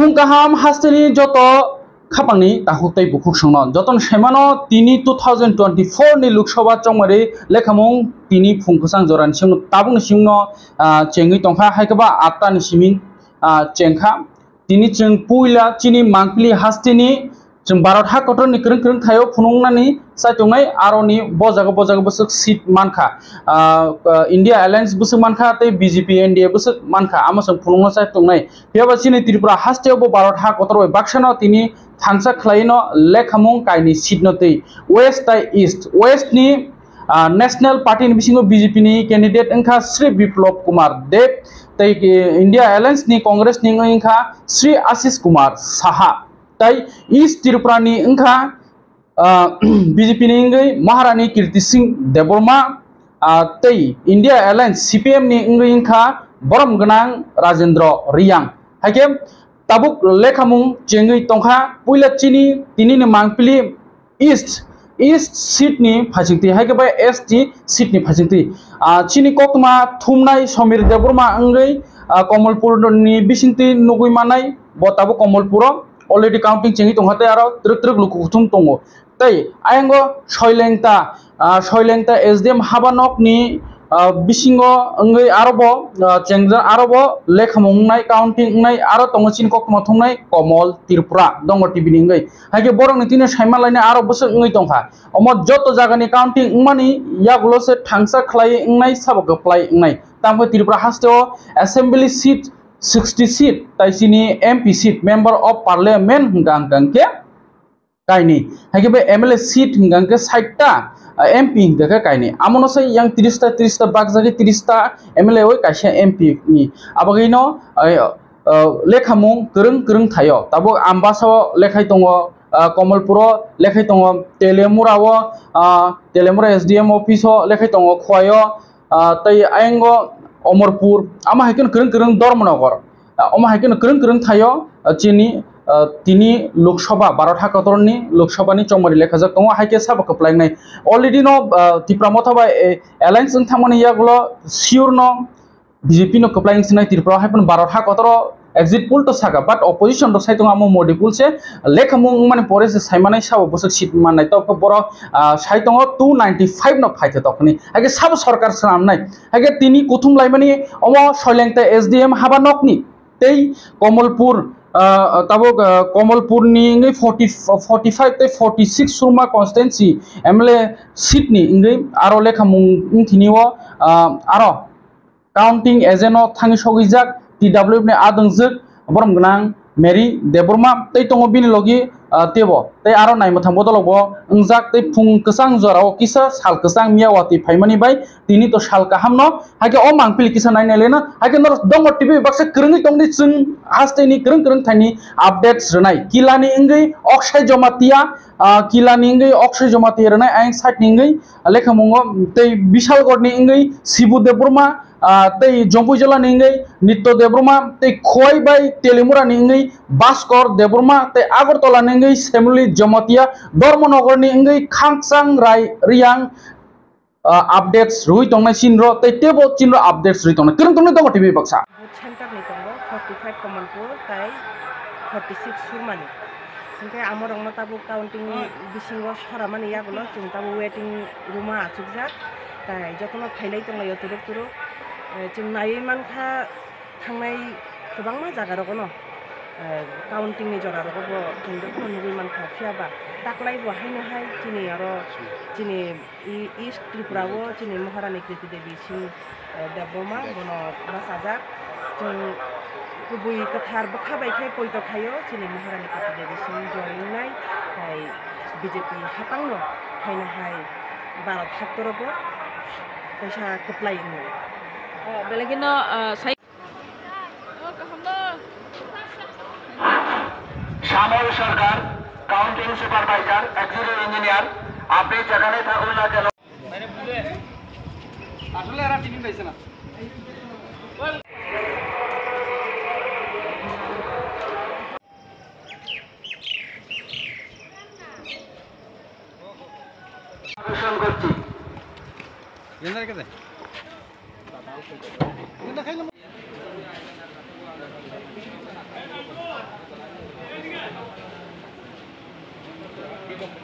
फुंकाहाम हास्टेनि जतो खापांनि ताहुतै बुखुक संन जतन सेमानो तिनि 2024 नि लोकसभा चंमारि लेखामुं तिनि फुंखसां जरानि सिम ताबुंनि सिमनो चेंगै तंखा हायकबा आत्तानि सिमिं चेंखा तिनि जों पुइला चिनि मांकलि हास्टेनि जों भारत हा कटर नि क्रं क्रं थायो फुनुंनानि साइतंनाय आरनि बजाग बसक सीट मानखा इंडिया अलायंस बसक मानखा तै बीजेपी एनडीए बसक मानखा आमसं फुनुंना साइतंनाय बेबा चिनि त्रिपुरा हास्टेयावबो भारत हा कटर बाक्सानो तिनि थांसा खलायनो लेखामुं कायनि सीट नतै वेस्ट ताइ ईस्ट वेस्ट नि नेशनल पार्टी नि बिसिङाव बीजेपी नि कैंडिडेट अंखा श्री बिप्लब कुमार देव तै इंडिया अलायंस नि कांग्रेस नि अंखा श्री आशीष कुमार साहा तै ईस्ट त्रिपुरानि अंखा बीजेपी नि अंगै महारानी कीर्ति सिंह देबबर्मा तै इंडिया अलायंस सीपीएम नि अंखा बरम गनां राजेंद्र रियांग हाके ताबुक लेखामुं चेंगै तंखा पुइला चिनि तिनिनि मांगपिलि ईस्ट सीट नि फासिंति हाके एसटी सीट नि फासिंति चिनि कोकमा थुमनाय समीर देबबर्मा अंगै कमलपुर नि बिसिंति नुगुइ मानाय बताबो कमलपुर अलरेडी काउंटिंग चेंगै तंखाते आरो त्रिक लुकुथुम तंगो तै आयंगो सयलेंता एसडीएम हाबानक नि बिसिङो अंगै आरोबो चेंगजा आरोबो लेखामुंनाय काउंटिंग नाय आरो तंगसिन कोकमा थुमनाय कमल त्रिपुरा दंग टीवी नि अंगै हाके बरंनि तिनि सायमालायनाय आरो बसो अंगै तंखा अम जत जागानि काउंटिंग मानि यागुलसे थांसा खलाय अंगनाय साबक खलाय अंगनाय तामको त्रिपुरा हास्टेओ असेंबली सीट 60 सीट ताइसिनी MP seat member of parliament गांगके कायनि हाके बे एमएलए सीट गांगके 60टा एमपी हिंगा कायनि आमनोसै yang 30 बागजागे 30टा एमएलए ओइ कायसे एमपी नि आबागैनो लेखामुं गोरों थायो ताबो आम्बासो लेखाय दङ कमलपुर लेखाय दङ तेलेमुरा एसडीएम ऑफिस लेखाय दङ खवायो तै आयंगो अमरपुर आमा हायकन गोरों धर्मनगर अमा हायकन गोरों थायो चिनि तिनि लोकसभा भारत हाकतरनि लोकसभानि चंमारि लेखाजाक दङ हायके साबक खप्लायनाय अलरेडी नो त्रिपुरा मथाबा एलायंस थांमानि यागुलो सियोर नो बीजेपी नो खप्लायनसिनाय त्रिपुरा हायपन भारत हाकतर एग्जिट पोल तो सागा बाट अपोजिशन रो साइतों आमो मोदी पुल से लेखामुं माने परे से सायमानाय साबो बसक सीट माननाय तो बर साइतों 295 न फाइथे तखनि हायके सब सरकार सामनाय हायके तिनि कुथुम लाइमानि अमो सयलेंता एसडीएम हाबानकनि तै कमलपुर ताबो कमलपुरनि 45 ते 46 सुरमा कन्स्टिट्युएंसी एमएलए सीट नि इंगै आरो लेखामुं थिनिओ आरो काउंटिंग एजेन्ट थाङि सगैजाक टीडब्ल्यूएफ नि आदंजक बरम गनां मेरी देबबर्मा तै तंगो बिनि लगी तेबो तै आरो नायमथां बदलगो अंजाक तै फुं कसां जराव किसा साल कसां मियावाती फाइमानि बाय तिनि तो साल काहामनो हाके ओ मांगपिल किसा नायनायलेना हाके नर दंग टीवी बाक्सा करंगि तंगनि जों हास्टेनि करं थाइनि अपडेट्स रनाय किलानि इंगै अक्षय जमातिया किलानि इंगै अक्षय जमातिया रनाय आइ साइटनि इंगै लेखामुंगो तै विशालगढ़नि इंगै शिबु देबबर्मा तै जंपुइजला निंगै नित्य देबबर्मा तै खोय बाय तेलेमुरा निंगै भास्कर देबबर्मा तै आगरतला निंगै सेमुली जमातिया धर्मनगर निंगै खांगसां राय रियांग अपडेट्स रुइ तंनाय सिनरो तै टेबो चिनरो अपडेट्स रुइ तंनाय करं तंनाय दङ टीवी बक्सा सेंटर नि तंगो 45 कमलपुर तै 46 सुरमानि ओमफ्राय आमर रंना ताबु काउंटिंग बिसिङो सरामानि यागुलो जों ताबु वेटिं रुमा आसुकजा तै जखनो फाइलाय तंनाय तुरुक जों नायै मानखा थांनाय गोबां मा जागा रगनो काउंटिंग नि जरा रगबो जों दखनो नुगै मानखा फियाबा ताकलाय बहायनोहाय दिनै आरो दिनै ईस्ट त्रिपुरावो दिनै महारानी कीर्ति देवी सिंह देबबर्मा बनो बासाजा जों गुबै गोथार बखाबायखाय पयत थायो दिनै महारानी कीर्ति देवी सिंह जयनाय बीजेपी हापांनो हायनोहाय भारत हाक्तरबो पैसा खप्लायनो बेलेगिनो शामल सरकार काउंटिंग सुपरवाइजर एक्सिक्यूटिव इंजीनियर आपने जगह থাকুন না কেন মানে বুঝে আসলে এরা টিভি পাইছে না প্রশ্ন করছি এন্দার কেতে এন্দার খাইলো Gracias.